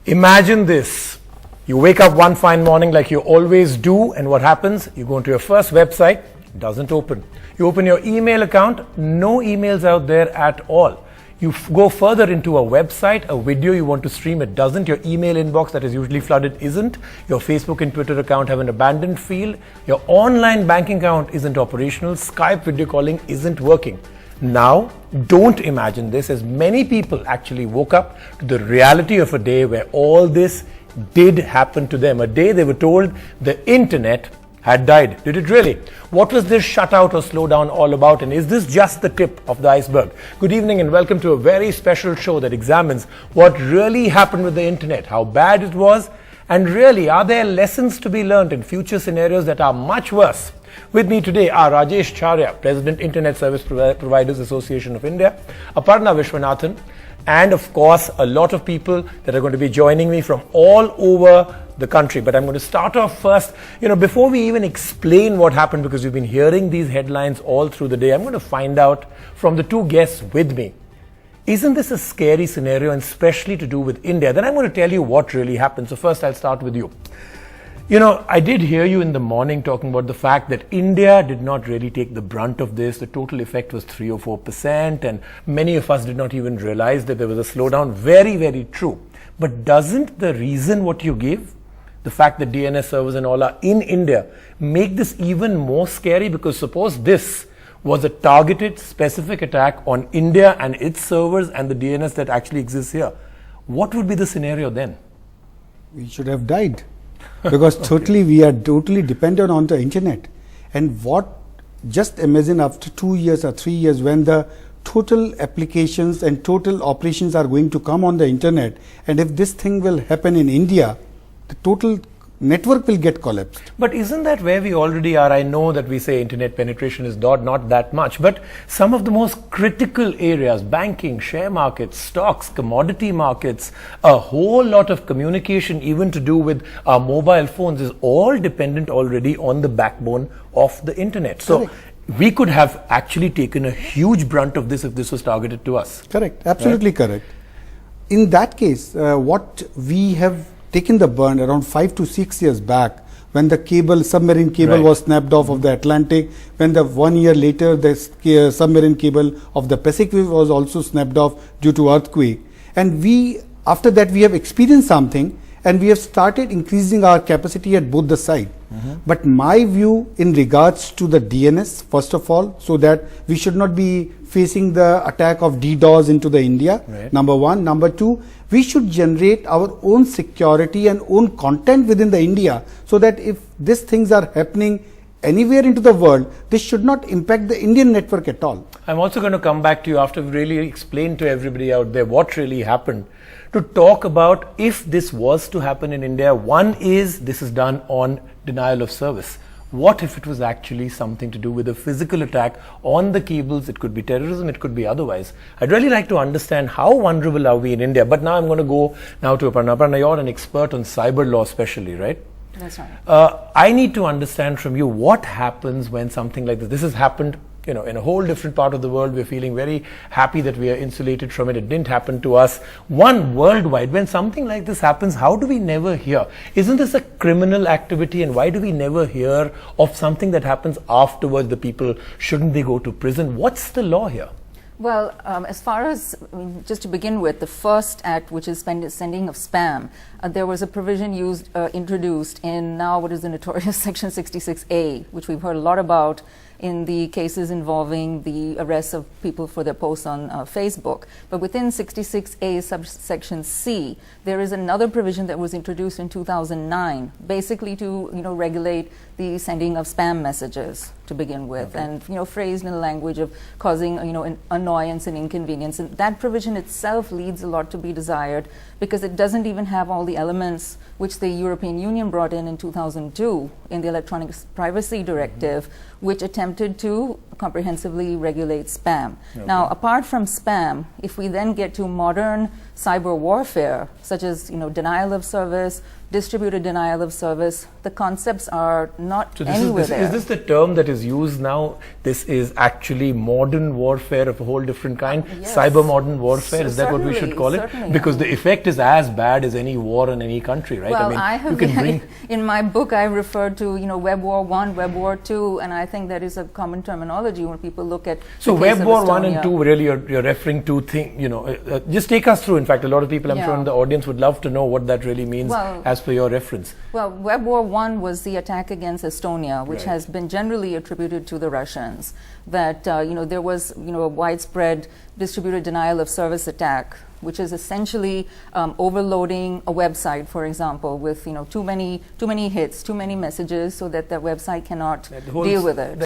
Imagine this. You wake up one fine morning like you always do, and what happens? You go into your first website, it doesn't open. You open your email account, no emails out there at all. You go further into a website, a video you want to stream, it doesn't. Your email inbox that is usually flooded isn't. Your Facebook and Twitter account have an abandoned field. Your online banking account isn't operational. Skype video calling isn't working. Now, don't imagine this, as many people actually woke up to the reality of a day where all this did happen to them. A day they were told the internet had died. Did it really? What was this shutout or slowdown all about, and is this just the tip of the iceberg? Good evening and welcome to a very special show that examines what really happened with the internet, how bad it was, and really, are there lessons to be learned in future scenarios that are much worse? With me today are Rajesh Charya, President, Internet Service Providers Association of India, Aparna Vishwanathan, and of course, a lot of people that are going to be joining me from all over the country. But I'm going to start off first, before we even explain what happened, because we've been hearing these headlines all through the day, I'm going to find out from the two guests with me. Isn't this a scary scenario, and especially to do with India? Then I'm going to tell you what really happened. So first, I'll start with you. I did hear you in the morning talking about the fact that India did not really take the brunt of this. The total effect was 3 or 4%, and many of us did not even realize that there was a slowdown. Very, very true. But doesn't the reason what you give, the fact that DNS servers and all are in India, make this even more scary? Because suppose this was a targeted, specific attack on India and its servers and the DNS that actually exists here. What would be the scenario then? We should have died. Because we are totally dependent on the internet. And just imagine after 2 years or 3 years, when the total applications and total operations are going to come on the internet, and if this thing will happen in India, the total network will get collapsed. But isn't that where we already are? I know that we say internet penetration is not that much, but some of the most critical areas, banking, share markets, stocks, commodity markets, a whole lot of communication, even to do with our mobile phones, is all dependent already on the backbone of the internet. So we could have actually taken a huge brunt of this if this was targeted to us. Correct, absolutely correct. In that case, what we have taken the burn around 5 to 6 years back, when the submarine cable was snapped off of the Atlantic, when 1 year later the submarine cable of the Pacific was also snapped off due to earthquake. And after that we have experienced something, and we have started increasing our capacity at both the sides. But my view in regards to the DNS, first of all, so that we should not be facing the attack of DDoS into the India, number one. Number two, we should generate our own security and own content within the India, so that if these things are happening anywhere into the world, this should not impact the Indian network at all. I'm also going to come back to you after we really explain to everybody out there what really happened, to talk about if this was to happen in India. One is, this is done on denial of service. What if it was actually something to do with a physical attack on the cables? It could be terrorism, it could be otherwise. I'd really like to understand how vulnerable are we in India. But now I'm going to go now to Aparna. Aparna, you're an expert on cyber law especially, right? That's right. I need to understand from you what happens when something like this has happened in a whole different part of the world. We're feeling very happy that we are insulated from it. It didn't happen to us. Worldwide, when something like this happens, how do we never hear? Isn't this a criminal activity, and why do we never hear of something that happens afterwards? The people, shouldn't they go to prison? What's the law here? Well, as far as, just to begin with, the first act, which is sending of spam, there was a provision introduced in now what is the notorious Section 66A, which we've heard a lot about in the cases involving the arrests of people for their posts on Facebook. But within 66A subsection C, there is another provision that was introduced in 2009, basically to regulate the sending of spam messages to begin with, and phrased in a language of causing an annoyance and inconvenience. And that provision itself leaves a lot to be desired, because it doesn't even have all the elements which the European Union brought in 2002 in the Electronic Privacy Directive, which attempted to comprehensively regulate spam. Now, apart from spam, if we then get to modern cyber warfare, such as denial of service, distributed denial of service. The concepts are not anywhere there. Is this the term that is used now? This is actually modern warfare of a whole different kind. Yes. Cyber modern warfare. Is that what we should call it? Certainly. Because the effect is as bad as any war in any country, right? Well, I mean, I have you can bring. In my book, I referred to Web War 1, Web War 2, and I think that is a common terminology when people look at. So the case Web of War 1 Estonia. and 2, really, you're referring to just take us through. In fact, a lot of people, I'm Yeah. sure, in the audience would love to know what that really means, Well, as per your reference. Well, Web War 1 was the attack against Estonia, which Right. has been generally attributed to the Russians. That there was a widespread distributed denial of service attack, which is essentially overloading a website, for example, with too many hits, too many messages, so that the website cannot The whole deal with it.